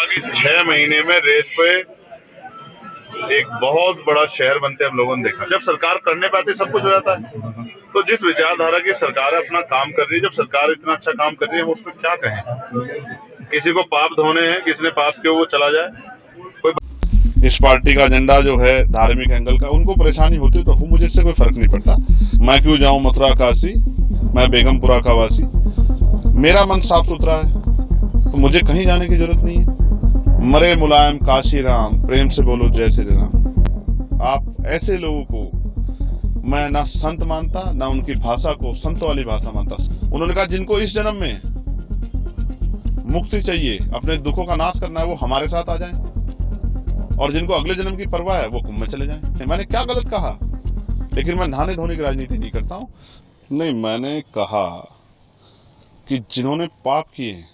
कि 6 महीने में रेत पे एक बहुत बड़ा शहर बनते हम लोगों ने देखा। जब सरकार करने पे आती सब कुछ हो जाता है। तो जिस विचारधारा की सरकार अपना काम कर रही है, जब सरकार इतना अच्छा काम कर रही है, हम उसको क्या कहें। किसी को पाप धोने हैं, किसी ने पाप किया वो चला जाए। इस पार्टी का एजेंडा जो है धार्मिक एंगल का, उनको परेशानी होती तो मुझे इससे कोई फर्क नहीं पड़ता। मैं क्यों जाऊं मथुरा काशी, मैं बेगमपुरा का वासी, मेरा मन साफ सुथरा है, तो मुझे कहीं जाने की जरूरत नहीं है। मरे मुलायम काशी राम, प्रेम से बोलो जय श्री राम। आप ऐसे लोगों को मैं ना संत मानता, ना उनकी भाषा को संत वाली भाषा मानता। उन्होंने कहा जिनको इस जन्म में मुक्ति चाहिए, अपने दुखों का नाश करना है, वो हमारे साथ आ जाएं, और जिनको अगले जन्म की परवाह है वो कुंभ में चले जाएं। मैंने क्या गलत कहा? लेकिन मैं नहाने धोने की राजनीति नहीं करता हूं। नहीं, मैंने कहा कि जिन्होंने पाप किए,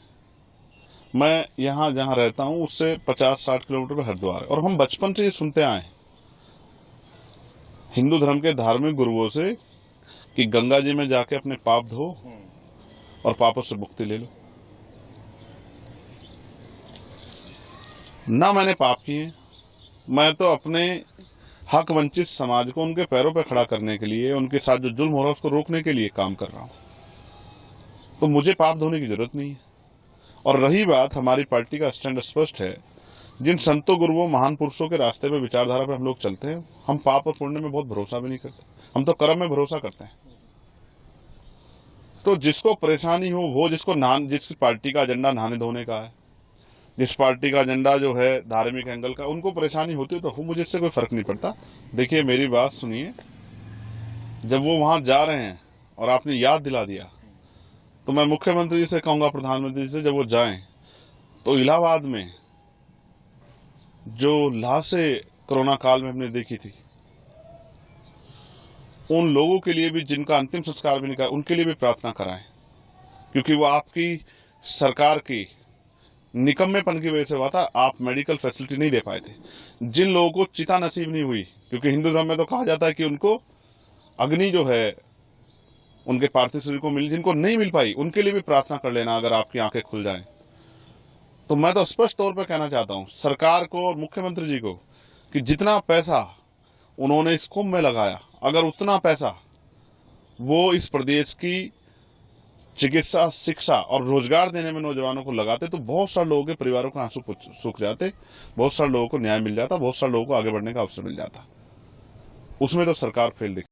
मैं यहां जहां रहता हूं उससे 50-60 किलोमीटर पर हरिद्वार है, और हम बचपन से ये सुनते आए हिंदू धर्म के धार्मिक गुरुओं से कि गंगा जी में जाके अपने पाप धो और पापों से मुक्ति ले लो। ना मैंने पाप किए, मैं तो अपने हक वंचित समाज को उनके पैरों पर खड़ा करने के लिए, उनके साथ जो जुल्म हो रहा है उसको रोकने के लिए काम कर रहा हूं। तो मुझे पाप धोने की जरूरत नहीं है। और रही बात, हमारी पार्टी का स्टैंड स्पष्ट है। जिन संतों गुरुओं महान पुरुषों के रास्ते पे, विचारधारा पे हम लोग चलते हैं। हम पाप और पुण्य में बहुत भरोसा भी नहीं करते, हम तो कर्म में भरोसा करते हैं। तो जिसको परेशानी हो वो, जिस पार्टी का एजेंडा नहाने धोने का है, जिस पार्टी का एजेंडा जो है धार्मिक एंगल का, उनको परेशानी होती है तो मुझे इससे कोई फर्क नहीं पड़ता। देखिए मेरी बात सुनिए, जब वो वहां जा रहे हैं और आपने याद दिला दिया, तो मैं मुख्यमंत्री जी से कहूंगा, प्रधानमंत्री जी से, जब वो जाएं तो इलाहाबाद में जो लाशें कोरोना काल में हमने देखी थी, उन लोगों के लिए भी जिनका अंतिम संस्कार भी नहीं करा, उनके लिए भी प्रार्थना कराएं, क्योंकि वो आपकी सरकार की निकम्मेपन की वजह से हुआ था। आप मेडिकल फैसिलिटी नहीं दे पाए थे। जिन लोगों को चिता नसीब नहीं हुई, क्योंकि हिंदू धर्म में तो कहा जाता है कि उनको अग्नि जो है उनके पार्थिव शरीर को मिली, जिनको नहीं मिल पाई उनके लिए भी प्रार्थना कर लेना, अगर आपकी आंखें खुल जाएं। तो मैं तो स्पष्ट तौर पर कहना चाहता हूं सरकार को और मुख्यमंत्री जी को कि जितना पैसा उन्होंने इस कुंभ में लगाया, अगर उतना पैसा वो इस प्रदेश की चिकित्सा, शिक्षा और रोजगार देने में नौजवानों को लगाते, तो बहुत सारे लोगों के परिवारों का आंसू सूख जाते, बहुत सारे लोगों को न्याय मिल जाता, बहुत सारे लोगों को आगे बढ़ने का अवसर मिल जाता। उसमें तो सरकार फेल दिखी।